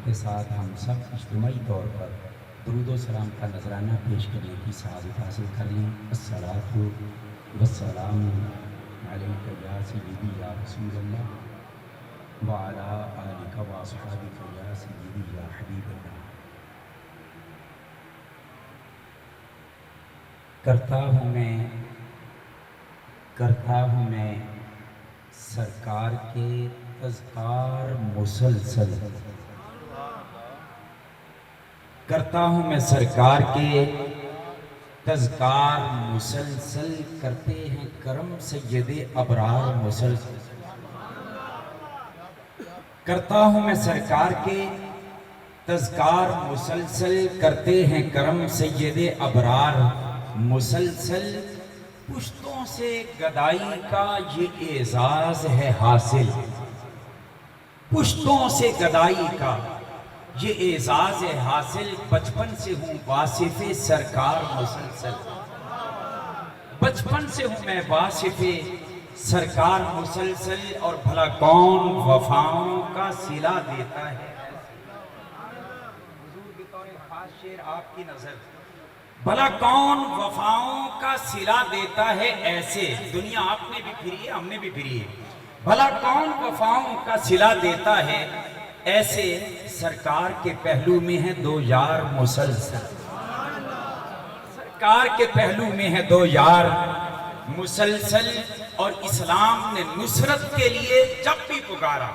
کے ساتھ ہم سب اجتماعی طور پر درود و سلام کا نذرانہ پیش کرنے کی سعادت حاصل کر لیں۔ الصلاۃ والسلام علیک یا سیدی یا رسول اللہ وعلی آلک و اصحابک یا سیدی یا حبیب اللہ۔ کرتا ہوں میں سرکار کے تذکار مسلسل، کرتا ہوں میں سرکار کے تذکار مسلسل، کرتے ہیں کرم سید ابرار مسلسل۔ کرتا ہوں میں سرکار کے تذکار مسلسل، کرتے ہیں کرم سید ابرار مسلسل۔ پشتوں سے گدائی کا یہ اعزاز ہے حاصل، پشتوں سے گدائی کا یہ اعزاز ہے حاصل، بچپن سے ہوں واصف سرکار مسلسل، بچپن سے ہوں میں واصف سرکار مسلسل۔ اور بھلا کون وفاؤں کا صلہ دیتا ہے، حضور بطور خاص شعر آپ کی نظر، بھلا کون وفاؤں کا صلہ دیتا ہے ایسے، دنیا آپ نے بھی پھری ہے ہم نے بھی پھری ہے، بھلا کون وفاؤں کا صلہ دیتا ہے ایسے، سرکار کے پہلو میں ہیں دو یار مسلسل، سرکار کے پہلو میں ہیں دو یار مسلسل۔ اور اسلام نے نصرت کے لیے جب بھی پکارا،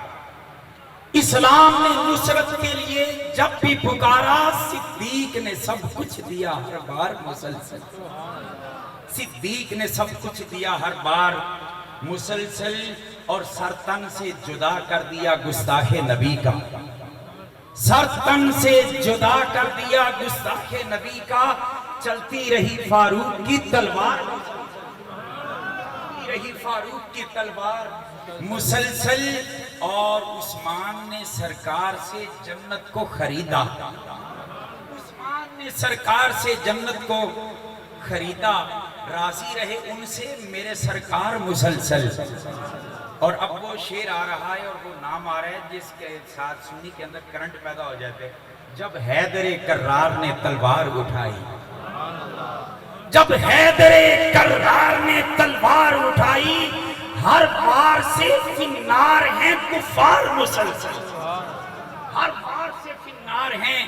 اسلام نے نصرت کے لیے جب بھی پکارا، صدیق نے سب کچھ دیا ہر بار مسلسل، صدیق نے سب کچھ دیا ہر بار مسلسل۔ اور سر تن سے جدا کر دیا گستاخ نبی کا، سر تن سے جدا کر دیا گستاخ نبی کا، چلتی رہی فاروق کی تلوار، چلتی رہی فاروق کی تلوار مسلسل۔ اور عثمان نے سرکار سے جنت کو خریدا، عثمان نے سرکار سے جنت کو خریدا، راضی رہے ان سے میرے سرکار مسلسل۔ اور اب وہ شعر آ رہا ہے اور وہ نام آ رہا ہے جس کے ساتھ سنی کے اندر کرنٹ پیدا ہو جاتے، جب حیدر کرار نے تلوار اٹھائی، جب حیدر کرار نے تلوار اٹھائی، ہر بار سے فنار ہیں کفار مسلسل، ہر بار سے فنار ہیں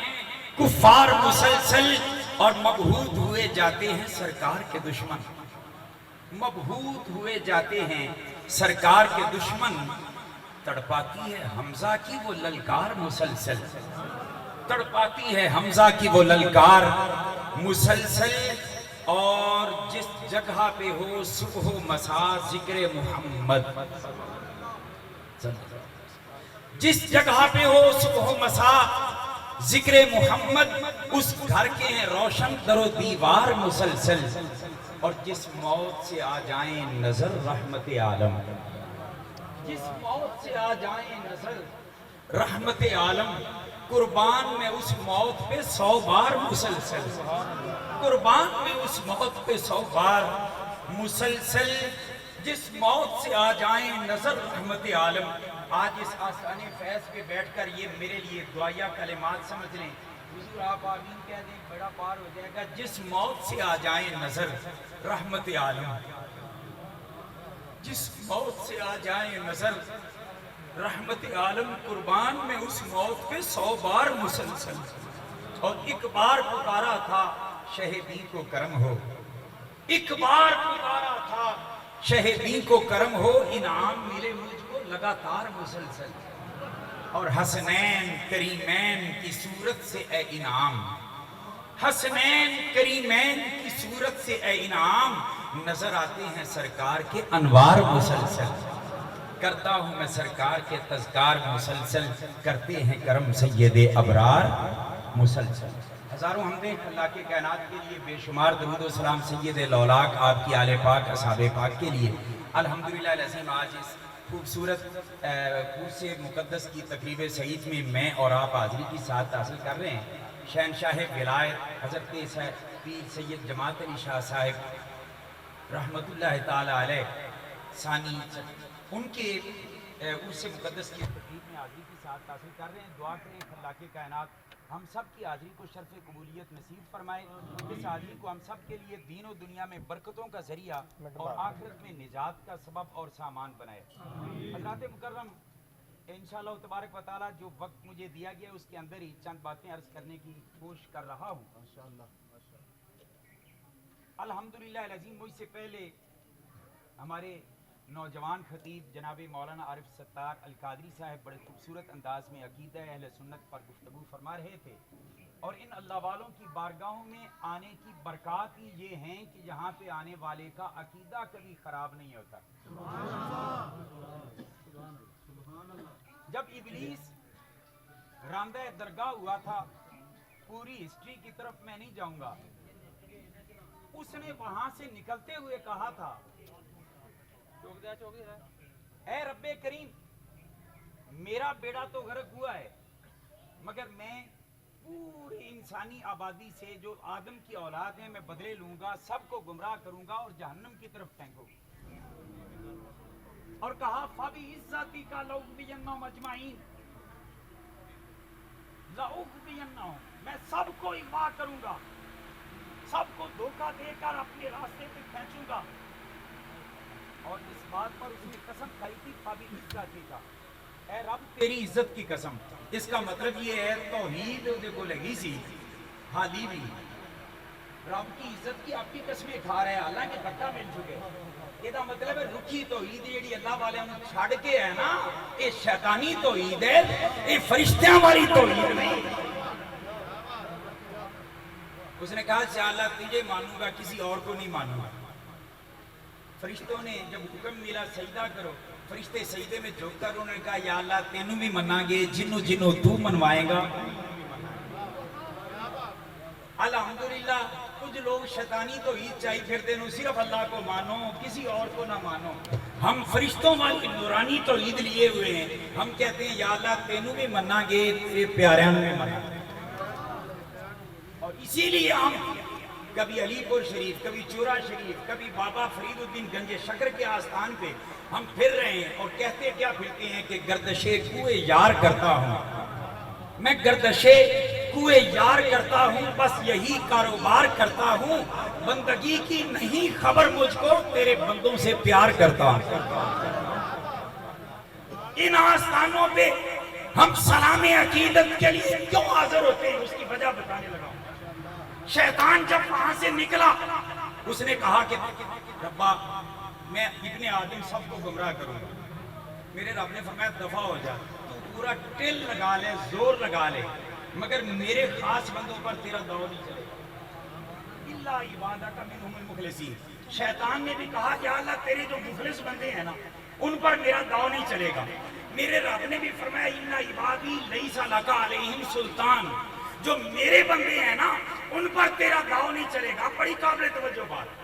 کفار مسلسل۔ اور مبہوت ہوئے جاتے ہیں سرکار کے دشمن، مبہوت ہوئے جاتے ہیں سرکار کے دشمن، تڑپاتی ہے حمزہ کی وہ للکار مسلسل، تڑپاتی ہے حمزہ کی وہ للکار مسلسل۔ اور جس جگہ پہ ہو صبح و مساء ذکر محمد، جس جگہ پہ ہو صبح و مساء ذکر محمد، اس گھر کے ہیں روشن در و دیوار مسلسل۔ اور جس موت سے آ جائیں نظر رحمت عالم، جس موت سے آ جائیں نظر رحمت عالم، قربان میں اس موت پہ 100 بار مسلسل، قربان میں اس موت پہ 100 بار مسلسل۔ جس موت سے آ جائیں نظر رحمت عالم۔ آج اس آستان فیض پہ بیٹھ کر یہ میرے لیے دعائیہ کلمات سمجھ لیں، حضور آپ آمین کہہ دیں بڑا پار ہو جائے گا۔ جس موت سے آ جائیں نظر رحمت عالم، جس موت سے آ جائیں نظر رحمت عالم، قربان میں اس موت پہ 100 بار مسلسل۔ اور ایک بار پکارا تھا شہیدی کو کرم ہو، ایک بار پکارا تھا شہیدی کو کرم ہو، انعام ملے مجھ کو لگاتار مسلسل۔ اور حسنین کریمین کی صورت سے اے انعام، حسنین کریمین کی صورت سے اے انعام، نظر آتے ہیں سرکار کے انوار مسلسل۔ کرتا ہوں میں سرکار کے تذکار مسلسل، کرتے ہیں کرم سید ابرار مسلسل۔ ہزاروں حمدیں اللہ کے کائنات کے لیے، بے شمار درود و سلام سید لولاک آپ کی آل پاک اصحاب پاک کے لیے۔ الحمدللہ العظیم آج اس خوبصورت کورس مقدس کی تقریب سعید میں میں اور آپ حاضری کی سعادت حاصل کر رہے ہیں۔ شہنشاہ ولایت حضرت پیر سید جماعت علی شاہ صاحب رحمت اللہ تعالی علیہ ثانی، ان کے عرس مقدس کی تقریب میں حاضری کی سعادت کمالات حاصل کر رہے ہیں. دعا کریں خلاق کائنات ہم سب کی حاضری کو شرف قبولیت نصیب فرمائے. اس حاضری کو ہم سب کے لیے دین و دنیا میں برکتوں کا ذریعہ اور آخرت میں نجات کا سبب اور سامان بنائے. حضرات مکرم انشاءاللہ تبارک و تعالی جو وقت مجھے دیا گیا اس کے اندر ہی چند باتیں عرض کرنے کی کوشش کر رہا ہوں. الحمدللہ العظیم مجھ سے پہلے ہمارے نوجوان خطیب جناب مولانا عارف ستار القادری صاحب بڑے خوبصورت انداز میں عقیدہ اہل سنت پر گفتگو فرما رہے تھے. اور ان اللہ والوں کی بارگاہوں میں آنے کی برکات ہی یہ ہیں کہ یہاں پہ آنے والے کا عقیدہ کبھی خراب نہیں ہوتا. جب ابلیس راندہ درگاہ ہوا تھا, پوری ہسٹری کی طرف میں نہیں جاؤں گا, اس نے وہاں سے نکلتے ہوئے کہا تھا اے رب کریم میرا بیڑا تو غرق ہوا ہے مگر میں پوری انسانی آبادی سے جو آدم کی اولاد ہے میں بدلے لوں گا, سب کو گمراہ کروں گا اور جہنم کی طرف پھینکوں گا. اور کہا فَبِعِزَّتِكَ لَأُغْوِيَنَّهُمْ أَجْمَعِينَ, لَأُغْوِيَنَّهُمْ میں سب کو اغوا کروں گا, سب کو دھوکہ دے کر اپنے راستے پہ کھینچوں گا. اور اس بات پر اس نے قسم کھائی تھی فَبِعِزَّتِكَ اے رب تیری عزت کی قسم. اس کا مطلب یہ ہے توحید کو لگی سی حالی بھی رب کی عزت کی آپ کی قسمیں کھا رہے ہیں حالانکہ دھکا مل چکے. یہ مطلب ہے رکھی توحید جیڑی اللہ والے نے چھڑ کے ہے نا, یہ شیطانی توحید ہے, یہ فرشتیاں والی توحید نہیں. اس نے کہا یا اللہ تجھے مانوں گا کسی اور کو نہیں مانوں گا. فرشتوں نے جب حکم ملا سجدہ کرو, فرشتے سجدے میں جھک کر انہوں نے کہا یا اللہ تینوں بھی منائیں گے, جنوں تو منوائے گا. الحمدللہ کچھ لوگ شیطانی تو عید چاہی پھرتے ہیں, صرف اللہ کو مانو کسی اور کو نہ مانو. ہم فرشتوں والی نورانی تو عید لیے ہوئے ہیں, ہم کہتے ہیں یا اللہ تینوں بھی منائیں گے تیرے پیاریاں بھی منائیں گے. اور اسی لیے ہم کبھی علی پور شریف, کبھی چورا شریف, کبھی بابا فرید الدین گنج شکر کے آستان پہ ہم پھر رہے ہیں اور کہتے کیا پھرتے ہیں کہ گردشے کوئے یار کرتا ہوں, میں گردشے کوئے یار کرتا ہوں, بس یہی کاروبار کرتا ہوں, بندگی کی نہیں خبر مجھ کو, تیرے بندوں سے پیار کرتا ہوں. ان آستانوں پہ ہم سلام عقیدت کے لیے کیوں حاضر ہوتے ہیں اس کی وجہ بتانے لگا ہوں. شیطان جب وہاں سے نکلا اس نے کہا کہ ربا میں ابن آدم سب کو گمراہ کروں گا. میرے رب نے فرمایا دفع ہو جا, تو پورا ٹل لگا لے, زور لگا لے, مگر میرے خاص بندوں پر تیرا داؤ نہیں چلے گا. اللہ عبادک منہم المخلصین. شیطان نے بھی کہا یا اللہ تیرے جو مخلص بندے ہیں نا ان پر میرا داؤ نہیں چلے گا. میرے رب نے بھی فرمایا ان عبادی لیس لک علیہم سلطان, جو میرے بندے ہیں نا ان پر تیرا داؤ نہیں چلے گا. بڑی قابل توجہ بات.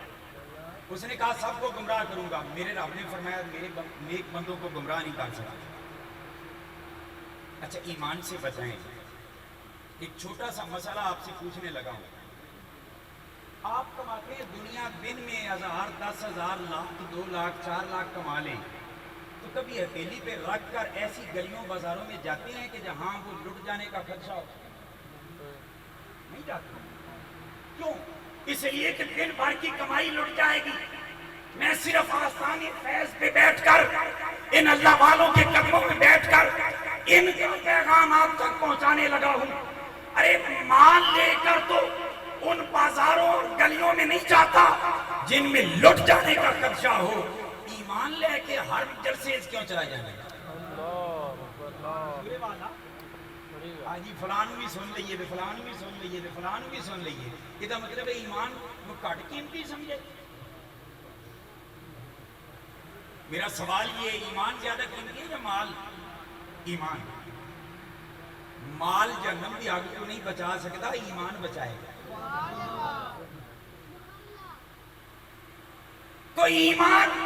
اس نے کہا سب کو گمراہ کروں گا. میرے رب نے فرمایا میرے نیک بندوں کو گمراہ نہیں کر سکتا. اچھا ایمان سے بچائیں. ایک چھوٹا سا مسئلہ آپ سے پوچھنے لگا ہوں. آپ کماتے ہیں دنیا دن میں 1000, 10,000, لاکھ, 2 لاکھ, 4 لاکھ کما لیں, تو کبھی ہتھیلی پہ رکھ کر ایسی گلیوں بازاروں میں جاتے ہیں کہ جہاں وہ لٹ جانے کا خدشہ ہو؟ نہیں جاتے. کیوں؟ اس لیے کہ دن بھر کی کمائی لٹ جائے گی. میں صرف آستان فیض پہ بیٹھ کر ان اللہ والوں کے قدموں میں بیٹھ کر ان کا پیغام آپ تک پہنچانے لگا ہوں. ارے مال لے کر تو ان بازاروں اور گلیوں میں نہیں جاتا جن میں لٹ جانے کا خدشہ ہو. ایمان لے کے ہر جلسے کیوں چلا جانے گا؟ جی فلان بھی سن لئیے, فلان بھی سن لئیے, فلان بھی سن لئیے. یہ تو مطلب ہے ایمان وہ کٹ قیمتی سمجھے. میرا سوال یہ ہے ایمان زیادہ قیمتی ہے یا مال؟ ایمان. مال جہنم کی آگ کو نہیں بچا سکتا, ایمان بچائے گا. تو ایمان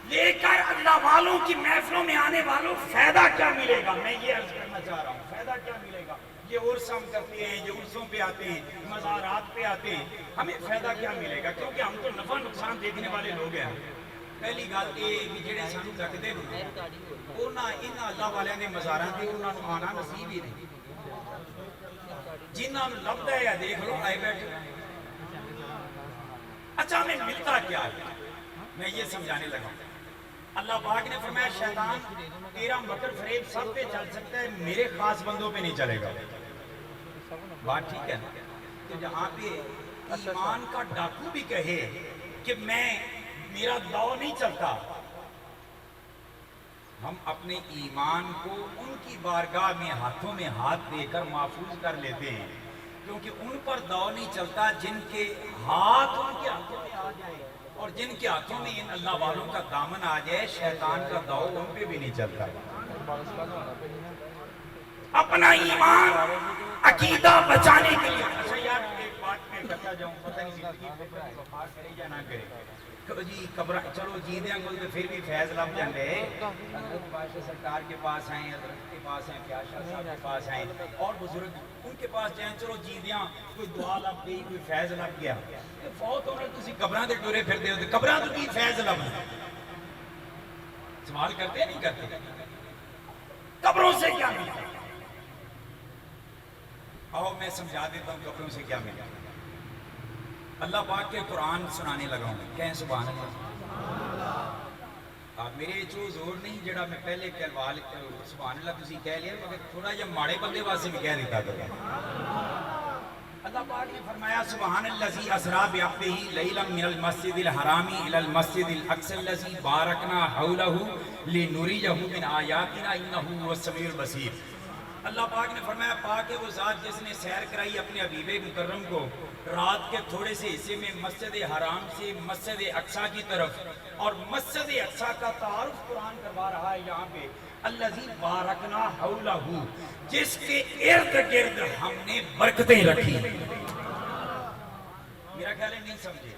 لے کر اللہ والوں کی محفلوں میں آنے والوں فائدہ کیا ملے گا؟ میں یہ عرض کرنا چاہ رہا ہوں فائدہ کیا ملے گا. یہ عرس ہم کرتے ہیں, یہ عرسوں پہ آتے ہیں, مزارات پہ آتے ہیں, ہمیں فائدہ کیا ملے گا؟ کیونکہ ہم تو نفع نقصان دیکھنے والے لوگ ہیں. پہلی گل یہ کہ جڑے سانو ڈکدے نے انہاں اللہ والیاں دے مزاراں تے انہاں نوں آنا نصیب ہی نہیں. جنہاں نوں لبدا ہے دیکھ لو آئے بیٹھے. اچھا ہمیں ملتا کیا ہے؟ میں یہ سمجھانے لگا. اللہ پاک نے فرمایا شیطان تیرا مکر فریب سب پہ چل سکتا ہے، میرے خاص بندوں پہ نہیں چلے گا. بات ٹھیک ہے نا؟ تو جہاں پہ ایمان کا ڈاکو بھی کہے کہ میرا داؤ نہیں چلتا، ہم اپنے ایمان کو ان کی بارگاہ میں ہاتھوں میں ہاتھ دے کر محفوظ کر لیتے ہیں، کیونکہ ان پر داؤ نہیں چلتا جن کے ہاتھ ان کے ہاتھوں میں آ جائے، اور جن کے ہاتھوں میں ان اللہ والوں کا دامن آ جائے شیطان کا داؤ ان پہ بھی نہیں چلتا. اپنا ایمان عقیدہ بچانے کے لیے. اچھا یار ایک بات میں کرتا جاؤں، پتہ نہیں زندگی میں وفات کرے یا نہ کرے. جی قبر چلو جیندیاں کو تو پھر بھی فیض لب جاندے. حضرت بادشاہ سرکار کے پاس آئیں، حضرت کے پاس آئیں، پیار شاہ صاحب کے پاس آئیں، اور بزرگ ان کے پاس جائیں. چلو جیندیاں کوئی دعا لب گئی، کوئی فیض لب گیا. فوت ہونے تسی قبراں دے ٹورے پھردے ہو تے قبراں تو کی فیض لبنا؟ سوال کرتے نہیں کرتے؟ قبروں سے کیا ملتا؟ آؤ میں سمجھا دیتا ہوں قبروں سے کیا ملا. اللہ پاک کے قرآن سنانے لگا ہوں، کہیں سبحان اللہ. آپ میرے چو زور نہیں جڑا میں پہلے کہلوال سبحان اللہ تسی کہہ لیا، مگر تھوڑا یہ ماڑے بندے واسے بھی کہہ دیتا تھا. اللہ پاک نے فرمایا سبحان الذی اسری بعبدہ لیلا من المسجد الحرام الی المسجد الاقصی الذی بارکنا حولہ لنریہ من آیاتنا انہ هو السمیع البصیر. اللہ پاک نے فرمایا پاک ہے وہ ذات جس نے سیر کرائی اپنے حبیب مکرم کو رات کے تھوڑے سے حصے میں مسجد حرام سے مسجد اقصی کی طرف، اور مسجد اقصی کا تعارف قرآن کروا رہا ہے یہاں پہ. الذی بارکنا حولہ، جس کے ارد گرد ہم نے برکتیں رکھی. میرا خیال ہے نہیں سمجھے.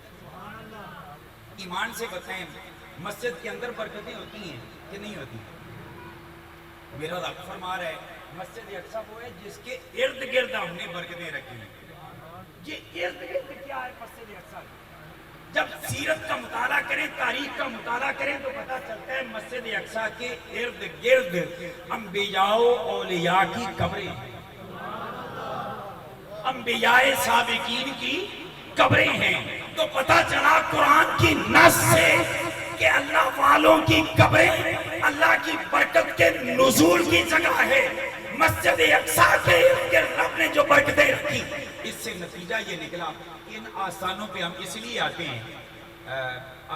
ایمان سے بتائیں مسجد کے اندر برکتیں ہوتی ہیں کہ نہیں ہوتی؟ میرا رب فرما رہا ہے مسجد اقصی وہ ہے جس کے ارد گرد ہم نے برکتیں رکھی ہیں. یہ ارد گرد کیا ہے مسجد اقصی؟ جب سیرت کا مطالعہ کریں، تاریخ کا مطالعہ کریں تو پتہ چلتا ہے مسجد اقصی کے ارد گرد انبیاء و اولیاء کی قبریں، انبیاء سابقین کی قبریں ہیں. تو پتہ چلا قرآن کی نص سے کہ اللہ والوں کی قبریں اللہ کی برکت کے نزول کی جگہ ہے. مسجد اقصی کے ارد گرد رب نے جو برکتیں رکھی، اس سے نتیجہ یہ نکلا کہ ان آستانوں پہ ہم اس لیے آتے ہیں.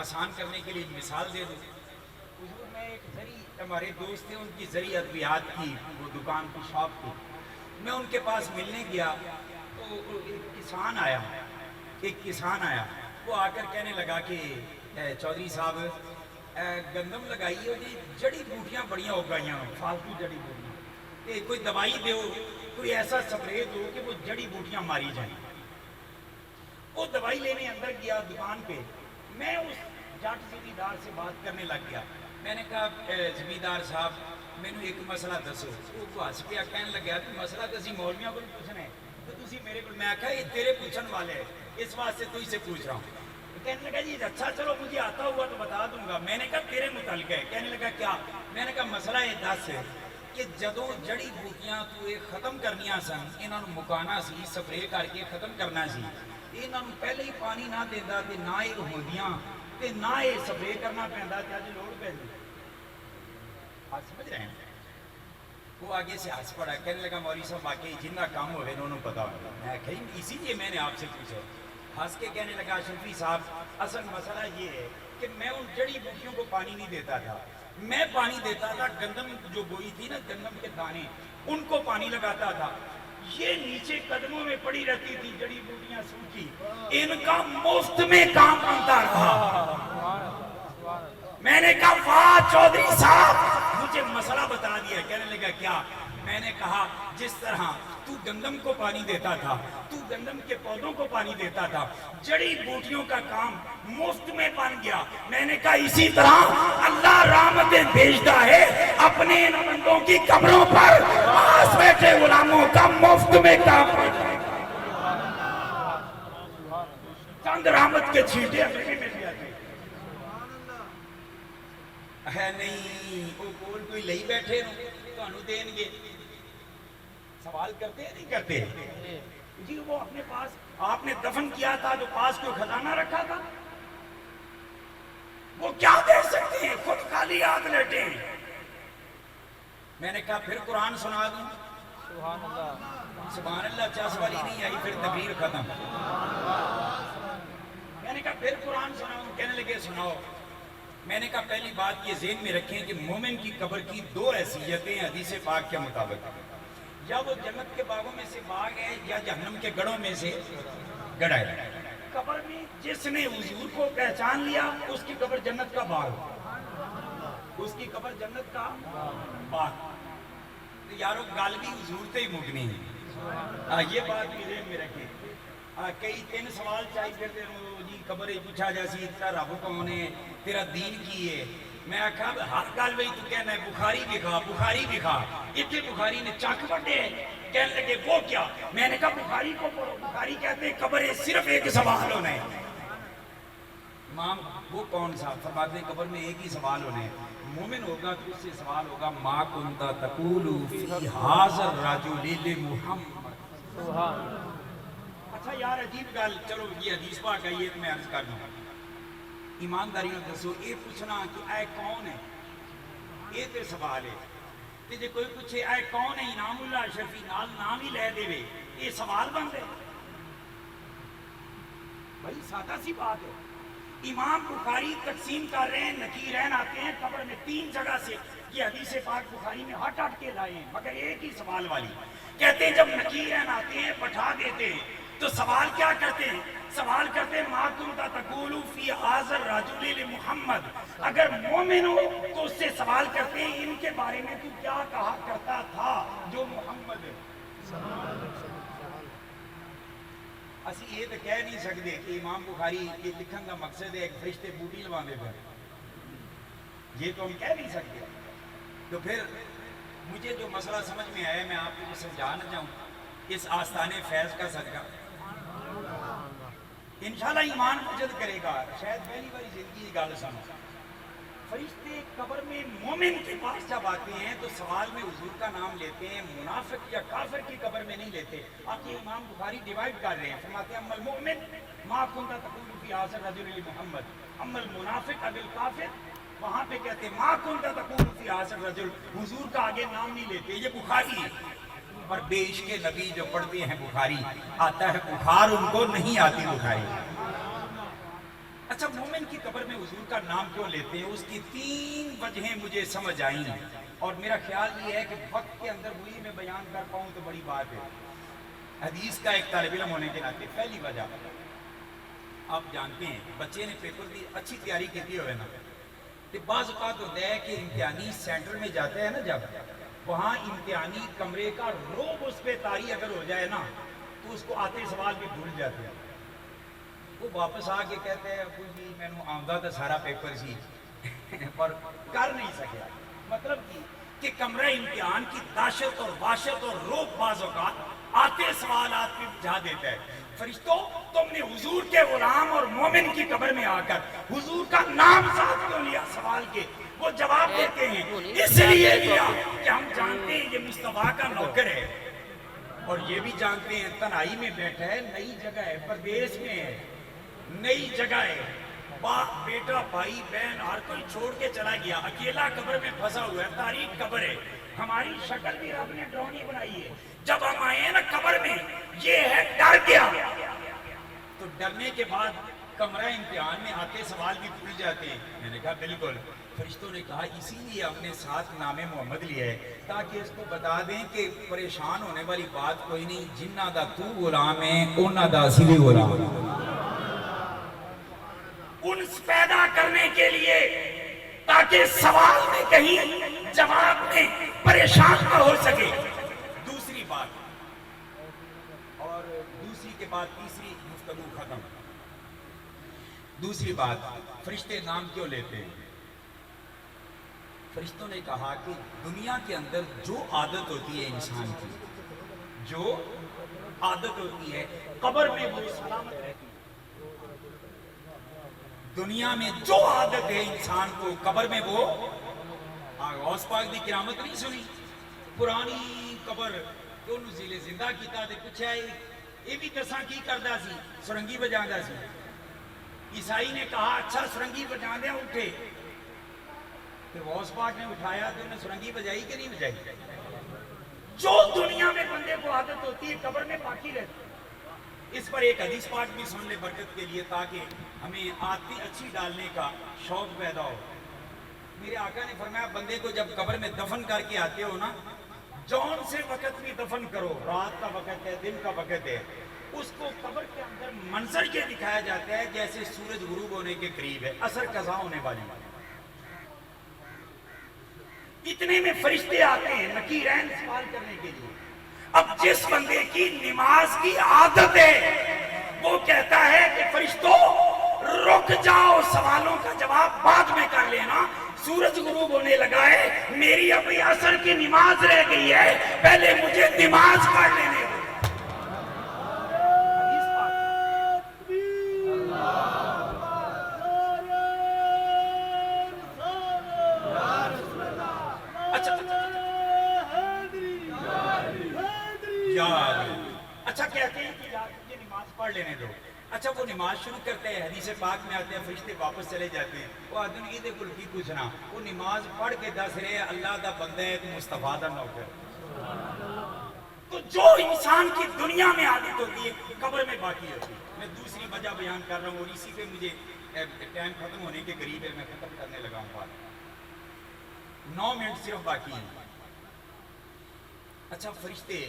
آسان کرنے کے لیے مثال دے دوں. حضور میں ایک زرعی ہمارے دوست تھے، ان کی زرعی ادویات کی وہ دکان کی شاپ تھی. میں ان کے پاس ملنے گیا تو ایک کسان آیا. وہ آ کر کہنے لگا کہ چودھری صاحب گندم لگائی ہو جی، جڑی بوٹیاں بڑیاں اگائیاں ہوں، فالتو جڑی بوٹیاں، کوئی دوائی دو، کوئی ایسا سپرے دو کہ وہ جڑی بوٹیاں ماری جائیں. وہ دوائی لینے اندر گیا دکان پہ. میں اس جٹ زمیندار سے بات کرنے لگ گیا. میں نے کہا زمیندار صاحب مینوں ایک مسئلہ دسو. وہ ہس پیا کہنے لگا کہ مسئلہ تو اسی مولویاں کو پوچھنا ہے تو تسی میرے کو. میں کہا یہ تیرے پوچھن والے ہے، اس واسطے تو سے پوچھ رہا ہوں. کہنے لگا جی اچھا چلو مجھے آتا ہوا تو بتا دوں گا. میں نے کہا تیرے متعلق ہے. کہنے لگا کیا؟ میں نے کہا مسئلہ یہ دس ہے کہ جدوں جڑی بوٹیاں تو یہ ختم کرنیاں سن، انہاں نوں مکانا سی، سپرے کر کے ختم کرنا سی، انہاں نوں پہلے ہی پانی نہ دیندا تے نہ یہ ہوندیاں تے نہ یہ سپرے کرنا پیندا تے اج لوڑ پیندی. آپ سمجھ رہے ہیں؟ وہ آگے سے ہنس پڑا. کہنے لگا مولوی صاحب واقعی جن کا کام ہوئے انہوں نے پتا ہوگا. میں کہیں اسی لیے میں نے آپ سے پوچھا. ہنس کے کہنے لگا شفیع صاحب اصل مسئلہ یہ ہے کہ میں ان جڑی بوٹیوں کو پانی نہیں دیتا تھا، میں پانی دیتا تھا گندم جو بوئی تھی نا، گندم کے دانے، ان کو پانی لگاتا تھا. یہ نیچے قدموں میں پڑی رہتی تھی جڑی بوٹیاں سوکھی، ان کا مفت میں کام بنتا رہا. میں نے کہا واہ چودھری صاحب مجھے مسئلہ بتا دیا. کہنے لگا کیا؟ میں نے کہا جس طرح تو گندم کو پانی دیتا تھا، تو گندم کے پودوں کو پانی دیتا تھا، جڑی بوٹیوں کا کام مفت میں بن گیا. میں نے کہا اسی طرح اللہ رحمتیں بھیجتا ہے اپنے ان بندوں کی قبروں پر پاس بیٹھے غلاموں کا مفت میں کام. چند رحمت کے چھینٹے ہمیں بھی مل جاتے. ہے نہیں وہ کول کوئی لئی بیٹھے نو تانوں دین گے سوال کرتے ہیں نہیں کرتے جی وہ اپنے پاس آپ نے دفن کیا تھا جو پاس کوئی خزانہ رکھا تھا وہ کیا دے سکتے ہیں خود خالی ہاتھ لیٹے ہیں میں نے کہا پھر قرآن سنا دوں سبحان اللہ 50 والی نہیں آئی پھر تقریر ختم میں نے کہا پھر قرآن سناؤں کہنے لگے سناؤ میں نے کہا پہلی بات یہ ذہن میں رکھیں کہ مومن کی قبر کی 2 حیثیتیں حدیث پاک کے مطابق یا وہ جنت کے باغوں میں سے باغ ہے یا جہنم کے گڑھوں میں سے گڑھا ہے قبر میں جس نے حضور کو پہچان لیا اس کی قبر جنت کا باغ اس کی قبر جنت کا باغ یارو گال بھی حضور تے ہی مکنی ہے یہ بات بھی ذہن میں رکھیں کئی 3 سوال چاہیے پھرتے ہو جی قبر پوچھا جاسی تیرا رب کون ہے تیرا دین کی ہے میں آکھا ہر گل وہی تو کہنا ہے بخاری بھی کھا اتنے بخاری نے چک بڑے کہنے لگے وہ کیا میں نے کہا بخاری کو پڑھو بخاری کہتے ہیں قبر صرف ایک سوال ہونا ہے امام وہ کون سا فرماتے ہیں قبر میں ایک ہی سوال ہونا ہے مومن ہوگا تو اس سے سوال ہوگا ما کنتا تقول فی ھذا الرجل محمد اچھا یار عجیب گل چلو یہ حدیث پاک آئی ہے تو میں عرض کر دوں ایمانداری نے دسو یہ پوچھنا کہ اے کون ہے یہ تے سوال ہے کہ جے کوئی پوچھے اے کون ہے انعام اللہ شفیع نال نام ہی لے دے یہ سوال بن دے بھائی سادہ سی بات ہے امام بخاری تقسیم کر رہے ہیں نکیرین آتے ہیں قبر میں 3 جگہ سے یہ حدیث پاک بخاری میں ہٹ کے لائے ہیں مگر ایک ہی سوال والی کہتے ہیں جب نکیرین آتے ہیں بٹھا دیتے ہیں تو سوال کیا کرتے ہیں سوال کرتے ہیں ما کنت تقول فی ھذا الرجل محمد اگر مومن ہو تو اس سے سوال کرتے ہیں ان کے بارے میں تو کیا کہا کرتا تھا جو محمد ہے اسی یہ تو کہہ نہیں سکتے کہ امام بخاری کے لکھن کا مقصد ہے ایک فرشتے بوٹی لوانے پر یہ تو ہم کہہ نہیں سکتے تو پھر مجھے جو مسئلہ سمجھ میں آیا میں آپ کو سمجھانا چاہوں اس آستانے فیض کا صدقہ انشاءاللہ ایمان مجد کرے گا شاید پہلی باری زندگی گل سنو فرشتے قبر میں مومن کے پاس جب آتے ہیں تو سوال میں حضور کا نام لیتے ہیں منافق یا کافر کی قبر میں نہیں لیتے آپ یہ امام بخاری ڈیوائیڈ کر رہے ہیں فرماتے ہیں اما المؤمن ما کنت تقول فی ھذا الرجل محمد اما المنافق اب الکافر وہاں پہ کہتے ہیں ما کنت تقول فی ھذا الرجل حضور کا آگے نام نہیں لیتے یہ بخاری ہے اور بے عشق نبی جو پڑھتے ہیں بخاری آتا ہے بخار ان کو نہیں آتی بخاری اچھا مومن کی قبر میں حضور کا نام کیوں لیتے ہیں اس کی 3 وجہیں مجھے سمجھ آئیں اور میرا خیال یہ ہے کہ وقت کے اندر وہی میں بیان کر پاؤں تو بڑی بات ہے حدیث کا ایک طالب علم ہونے کے ناطے پہلی وجہ آپ جانتے ہیں بچے نے پیپر کی اچھی تیاری کی ہوئے نا تو بعض اوقات ہوتا ہے کہ امتحانی سینٹر میں جاتا ہے نا جب وہاں امتحانی کمرے کا روب اس پہ طاری اگر ہو جائے نا تو اس کو آتے سوال بھی بھول جاتے ہیں وہ واپس آ کے کہتے ہیں ابو جی میں نے آمدہ تھا سارا پیپر سی پر کر نہیں سکیا مطلب کہ کمرہ امتحان کی داشت اور واشت اور روب بعض اوقات آتے سوالات پہ بجھا دیتا ہے فرشتوں تم نے حضور کے غلام اور مومن کی قبر میں آ کر حضور کا نام ساتھ کیوں لیا سوال کے وہ جواب دیتے ہیں اس لیے لیا کہ ہم جانتے ہیں یہ مصطفیٰ کا نوکر ہے اور یہ بھی جانتے ہیں تنہائی میں بیٹھا ہے نئی جگہ ہے پردیس میں ہے نئی جگہ ہے باپ بیٹا بھائی بہن ہر کوئی چھوڑ کے چلا گیا اکیلا قبر میں پھنسا ہوا ہے تاریخ قبر ہے ہماری شکل بھی رب نے ڈرونی بنائی ہے جب ہم آئے ہیں نا قبر میں یہ ہے ڈر گیا تو ڈرنے کے بعد کمرہ امتحان میں آتے سوال بھی بھول جاتے ہیں میں نے کہا بالکل فرشتوں نے کہا اسی لیے ہم نے ساتھ نام محمد لیا ہے تاکہ اس کو بتا دیں کہ پریشان ہونے والی بات کوئی نہیں جنہ دا تو غلام ہے انہ دا اسی بھی غلام انس پیدا کرنے کے لیے تاکہ سوال میں کہیں جواب میں پریشان نہ ہو سکے دوسری بات اور دوسری کے بعد تیسری گفتگو ختم دوسری بات فرشتے نام کیوں لیتے ہیں فرشتوں نے کہا کہ دنیا کے اندر جو عادت ہوتی ہے انسان کی جو عادت ہوتی ہے قبر میں وہ سلامت رہتی ہے دنیا میں جو عادت ہے انسان کو قبر میں وہ غوث پاک دی کرامت نہیں سنی پرانی قبر تو انہوں زیلے زندہ کیتا دے پوچھا ہے یہ بھی دساں کی کردا سی سرنگی بجاندا سی عیسائی نے کہا اچھا سرنگی بجاندے اٹھے کہ غوث پاک نے اٹھایا تو انہیں سرنگی بجائی کہ نہیں بجائی جو دنیا میں بندے کو عادت ہوتی ہے قبر میں باقی رہتی ہے اس پر ایک حدیث پاک بھی سن لے برکت کے لیے تاکہ ہمیں آتی اچھی ڈالنے کا شوق پیدا ہو میرے آقا نے فرمایا بندے کو جب قبر میں دفن کر کے آتے ہو نا جون سے وقت بھی دفن کرو رات کا وقت ہے دن کا وقت ہے اس کو قبر کے اندر منظر یہ دکھایا جاتا ہے جیسے سورج غروب ہونے کے قریب ہے عصر قضا ہونے والی اتنے میں فرشتے آتے ہیں نکیرین سوال کرنے کے لیے اب جس بندے کی نماز کی عادت ہے وہ کہتا ہے کہ فرشتوں رک جاؤ سوالوں کا جواب بعد میں کر لینا سورج غروب ہونے لگا ہے میری ابھی عصر کی نماز رہ گئی ہے پہلے مجھے نماز پڑھ لینے دو اچھا کہتے ہیں کہ یہ نماز پڑھ لینے دو اچھا وہ نماز شروع کرتے ہیں حدیث پاک میں آتے ہیں فرشتے واپس چلے جاتے ہیں وہ آدمی کی دیکھو کی پوچھنا وہ نماز پڑھ کے دس رہے اللہ دا بندہ ہے تو مصطفیٰ دا نوکر تو جو انسان کی دنیا میں عادت ہوتی ہے قبر میں باقی ہوتی ہے میں دوسری وجہ بیان کر رہا ہوں اور اسی پہ مجھے ٹائم ختم ہونے کے قریب ہے میں ختم کرنے لگا ہوں بات 9 منٹ صرف باقی ہیں اچھا فرشتے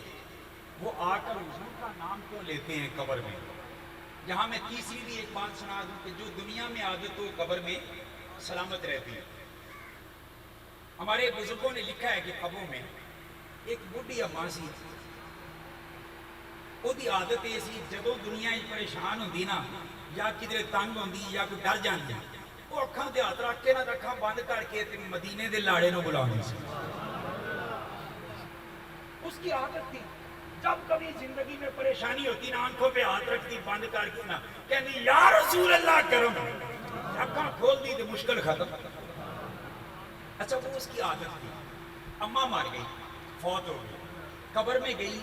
وہ آ کر حضور کا نام کیوں لیتے ہیں قبر میں یہاں میں تیسری بھی ایک بات سنا دوں کہ جو دنیا میں عادت ہو قبر میں سلامت رہتی ہے ہمارے بزرگوں نے لکھا ہے کہ قبروں میں ایک بڑھی اماں سی وہ دی عادت ایسی جدو دنیا پریشان ہوندی نا یا کدھر تنگ ہوندی یا کوئی ڈر جاندی وہ اکھاں دے ہاتھ رکھ کے نہ اکھاں بند کر کے مدینے دے لاڑے نو بلاندی سی اس کی عادت تھی جب کبھی زندگی میں پریشانی ہوتی نا آنکھوں پہ ہاتھ رکھتی بند کر کے نا کہنی یا رسول اللہ کرم اکھاں کھول دی تو مشکل ختم اچھا وہ اس کی عادت تھی اماں مار گئی فوت ہو گئی قبر میں گئی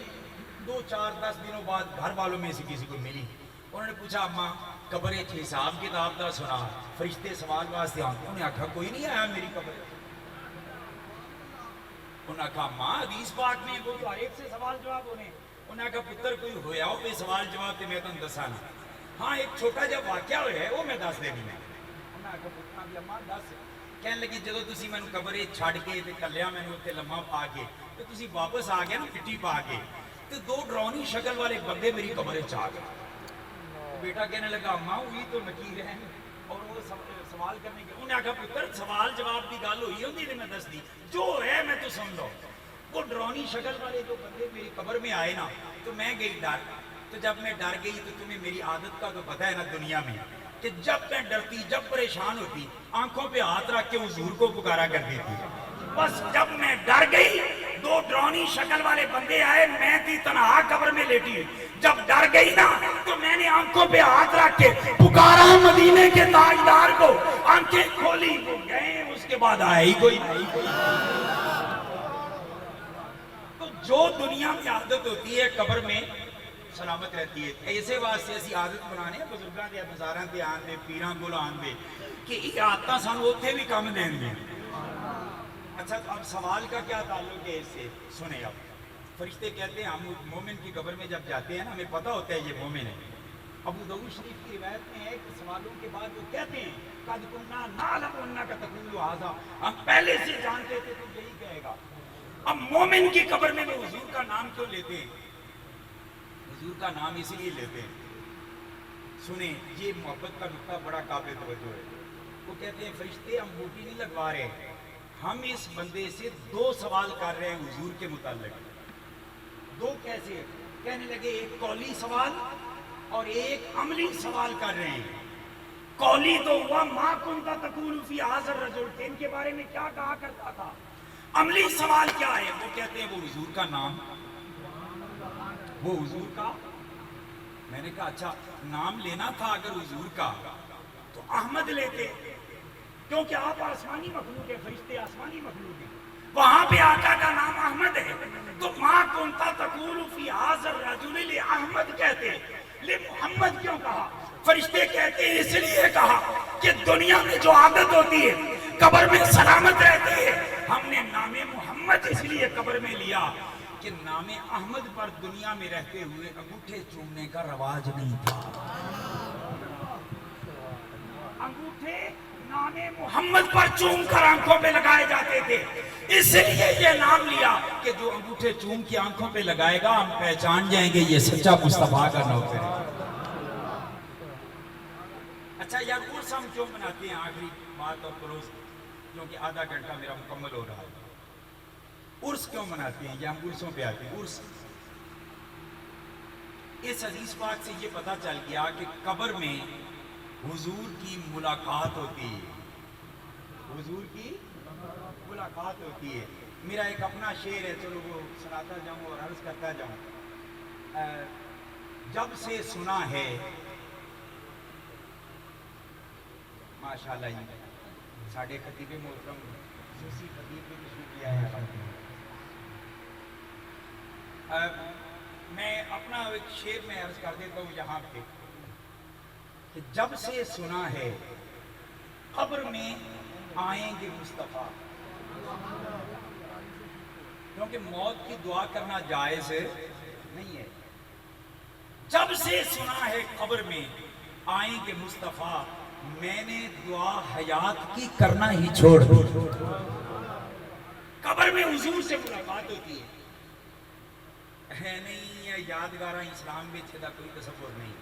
2 4 10 دنوں بعد گھر والوں میں سے کسی کو ملی انہوں نے پوچھا اماں قبر ایک حساب کتاب دا سنا فرشتے سوال واسطے آتے انہوں نے آکھا کوئی نہیں آیا میری قبر انہوں نے کہا ماں حدیث پاک میں وہ تو ہر ایک سے سوال جواب ہونے انہوں نے کہا پتر کوئی ہویا ہو بے سوال جواب تے میں تم دسانا ہاں ایک چھوٹا جب واقعہ ہویا ہے وہ میں دس دے بھی میں انہوں نے کہا پتر بھی اماں دس کہنے لگی جدو تسی میں قبرے چھڑ کے تے کلیا میں تے لمحہ پا کے تو تسی واپس آ گیا نا مٹی پا کے تو 2 ڈرونی شکل والے بندے میری قبرے چاہ گئے بیٹا کہنے لگا اماں وہی تو نکیر ہیں اور وہ سوال کرنے کے انہیں آکھا پتر سوال جواب کی گل ہوئی ہوندی تے میں دس دی جو ہے میں تو سن لو وہ ڈرونی شکل والے جو بندے میری قبر میں آئے نا تو میں گئی ڈر تو جب میں ڈر گئی تو تمہیں میری عادت کا تو پتہ ہے نا دنیا میں کہ جب میں ڈرتی جب پریشان ہوتی آنکھوں پہ ہاتھ رکھ کے حضور کو پکارا کرتی تھی بس جب میں ڈر گئی 2 ڈرونی شکل والے بندے آئے میں تھی تنہا قبر میں لیٹی جب ڈر گئی نا تو میں نے آنکھوں پہ ہاتھ رکھ کے پکارا مدینے کے تاجدار کو آنکھیں کھولی وہ گئے اس کے بعد آئے ہی کوئی تو جو دنیا میں عادت ہوتی ہے قبر میں سلامت رہتی ہے ایسے واسطے اسی عادت بنانے بزرگاں دے بازاراں تے آن دے پیراں کول آن دے کہ یہ عادتاں سانوں اوتھے بھی کم دین دے اچھا اب سوال کا کیا تعلق ہے اس سے سنیں اب فرشتے کہتے ہیں ہم مومن کی قبر میں جب جاتے ہیں نا ہمیں پتہ ہوتا ہے یہ مومن ہے ابو داؤد شریف کی روایت میں ہے کہ سوالوں کے بعد وہ کہتے ہیں قد کنا نعلم انک تقول ھذا ہم پہلے سے جانتے تھے تو یہی کہے گا اب مومن کی قبر میں وہ حضور کا نام کیوں لیتے ہیں حضور کا نام اسی لیے لیتے ہیں سنیں یہ محبت کا نقطہ بڑا قابل توجہ ہے وہ کہتے ہیں فرشتے ہم بوٹی نہیں لگوا رہے ہم اس بندے سے 2 سوال کر رہے ہیں حضور کے متعلق 2 کیسے کہنے لگے ایک قولی سوال اور ایک عملی سوال کر رہے ہیں قولی تو ہوا ما کنتا تقول فی ھذا الرجل ان کے بارے میں کیا کہا کرتا تھا عملی سوال کیا ہے وہ کہتے ہیں وہ حضور کا نام وہ حضور کا میں نے کہا اچھا نام لینا تھا اگر حضور کا تو احمد لیتے، کیونکہ آپ آسمانی مخلوق ہیں، فرشتے آسمانی مخلوق ہیں، وہاں پہ آقا کا نام احمد ہے، تو ما کنت تقول فی ھذا الرجل لأحمد کہتے، لمحمد کیوں کہا؟ فرشتے کہتے ہیں اس لیے کہا کہ دنیا میں جو عادت ہوتی ہے قبر میں سلامت رہتے ہیں، ہم نے نام محمد اس لیے قبر میں لیا کہ نام احمد پر دنیا میں رہتے ہوئے انگوٹھے چومنے کا رواج نہیں تھا، انگوٹھے نام محمد پر چوم کر آنکھوں پہ لگائے جاتے تھے، اس لیے یہ نام لیا کہ جو انگوٹھے چوم کی آنکھوں پہ لگائے گا ہم پہچان جائیں گے یہ سچا مصطفیٰ کا نوکر ہے۔ اچھا یار عرس ہم کیوں مناتے ہیں؟ آخری بات اور کلوز، کیونکہ آدھا گھنٹہ میرا مکمل ہو رہا ہے۔ عرس کیوں مناتے ہیں؟ یہ ہم عرسوں پہ آتے ہیں۔ عرس، اس حدیث پاک سے یہ پتہ چل گیا کہ قبر میں حضور کی ملاقات ہوتی ہے، حضور کی ملاقات ہوتی ہے۔ میرا ایک اپنا شعر ہے، چلو وہ سناتا جاؤں اور عرض کرتا جاؤں۔ جب سے سنا ہے، ماشاءاللہ جی ساڑھے خطیب محترم سوسی خطیب بھی تشریف لے آیا ہے۔ میں اپنا ایک شعر میں عرض کر دیتا ہوں یہاں پہ کہ جب سے سنا ہے قبر میں آئیں گے مصطفیٰ، کیونکہ موت کی دعا کرنا جائز نہیں ہے۔ جب سے سنا ہے قبر میں آئیں گے مصطفیٰ، میں نے دعا حیات کی کرنا ہی چھوڑ دی۔ قبر میں حضور سے ملاقات ہوتی ہے نہیں یہ یادگارہ اسلام میں چھدا کوئی تصور نہیں۔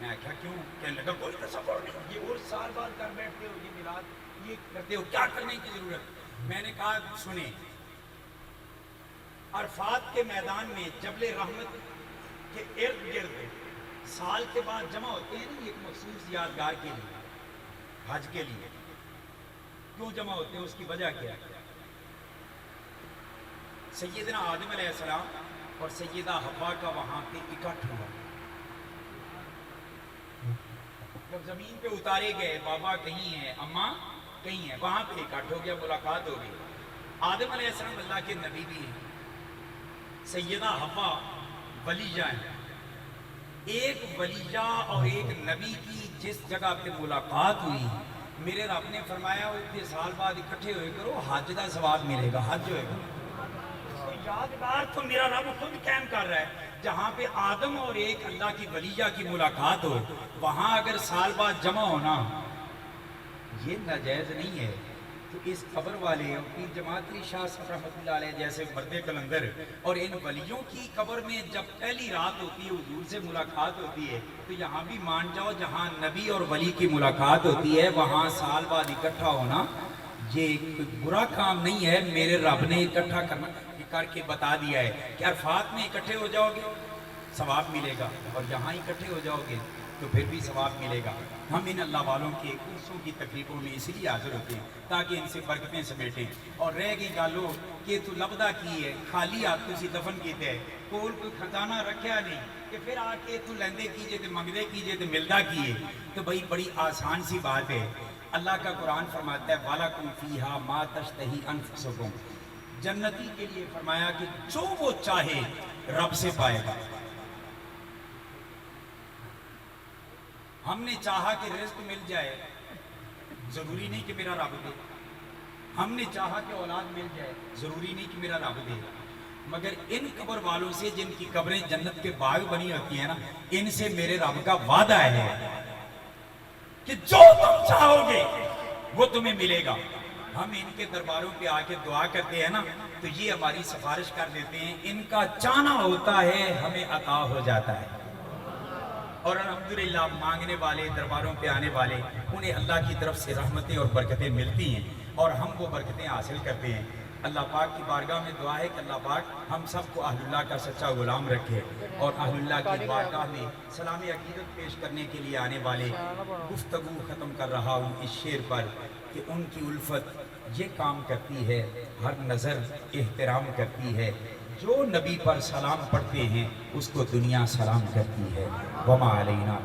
میں کہا کیوں؟ کہنے لگا کوئی تصور نہیں، یہ اور سال بعد کر بیٹھتے ہو، یہ میلاد یہ کرتے ہو، کیا کرنے کی ضرورت؟ میں نے کہا سنیں، عرفات کے میدان میں جبل رحمت کے ارد گرد سال کے بعد جمع ہوتے ہیں نا، ایک مخصوص یادگار کے لیے، حج کے لیے۔ کیوں جمع ہوتے ہیں؟ اس کی وجہ کیا ہے؟ سیدنا آدم علیہ السلام اور سیدہ حوا کا وہاں پہ اکٹھ ہوا، جب زمین پہ اتارے گئے، بابا کہیں ہیں، اماں کہیں ہیں، وہاں پہ اکٹھ ہو گیا، ملاقات ہو گئی۔ آدم علیہ السلام اللہ کے نبی بھی ہیں، سیدہ حوا ولیجہ ہیں۔ ایک ولیجہ اور ایک نبی کی جس جگہ پہ ملاقات ہوئی، میرے رب نے فرمایا اتنے سال بعد اکٹھے ہوئے کرو، حج کا ثواب ملے گا، حج ہوئے گا۔ تو یادگار تو میرا رب خود قائم کر رہا ہے، جہاں پہ آدم اور ایک اللہ کی ولیجہ کی ملاقات ہو، وہاں اگر سال بعد جمع ہونا یہ ناجائز نہیں ہے، تو اس قبر والے پیر جماعت شاہ صاحب رحمۃ اللہ علیہ جیسے مرد کلندر اور ان ولیوں کی قبر میں جب پہلی رات ہوتی ہے، حضور سے ملاقات ہوتی ہے، تو یہاں بھی مان جاؤ جہاں نبی اور ولی کی ملاقات ہوتی ہے وہاں سال بعد اکٹھا ہونا یہ کوئی برا کام نہیں ہے۔ میرے رب نے اکٹھا کرنا کر کے بتا دیا ہے کہ عرفات میں اکٹھے ہو جاؤ گے ثواب ملے گا، اور یہاں اکٹھے ہو جاؤ گے تو پھر بھی ثواب ملے گا۔ ہم ان اللہ والوں کے عرسوں کی تقریبوں میں اسی لیے حاضر ہوتے ہیں تاکہ ان سے برکتیں سمیٹیں۔ اور رہ گئی گالو کہ تو لبدہ کی ہے، خالی ہاتھ تسی دفن کیتے ہے، کول کوئی خزانہ رکھیا نہیں کہ پھر آ کے تو لیندے کیجئے تو منگدے کیجئے تو ملدہ کیے، تو بھئی بڑی آسان سی بات ہے۔ اللہ کا قرآن فرماتا ہے وَلَكُمْ فِيهَا مَا تَشْتَهِي أَنفُسُكُمْ، جنتی کے لیے فرمایا کہ جو وہ چاہے رب سے پائے گا۔ ہم نے چاہا کہ رزق مل جائے، ضروری نہیں کہ میرا رب دے۔ ہم نے چاہا کہ اولاد مل جائے، ضروری نہیں کہ میرا رب دے۔ مگر ان قبر والوں سے جن کی قبریں جنت کے باغ بنی ہوتی ہیں نا، ان سے میرے رب کا وعدہ ہے کہ جو تم چاہو گے وہ تمہیں ملے گا۔ ہم ان کے درباروں پہ آ کے دعا کرتے ہیں نا تو یہ ہماری سفارش کر دیتے ہیں، ان کا چاہنا ہوتا ہے ہمیں عطا ہو جاتا ہے۔ اور الحمدللہ مانگنے والے، درباروں پہ آنے والے، انہیں اللہ کی طرف سے رحمتیں اور برکتیں ملتی ہیں اور ہم وہ برکتیں حاصل کرتے ہیں۔ اللہ پاک کی بارگاہ میں دعا ہے کہ اللہ پاک ہم سب کو اہل اللہ کا سچا غلام رکھے، اور اہل اللہ کی بارگاہ میں سلام عقیدت پیش کرنے کے لیے آنے والے گفتگو ختم کر رہا ہوں اس شعر پر کہ ان کی الفت یہ کام کرتی ہے، ہر نظر احترام کرتی ہے، جو نبی پر سلام پڑھتے ہیں اس کو دنیا سلام کرتی ہے۔ وما علینا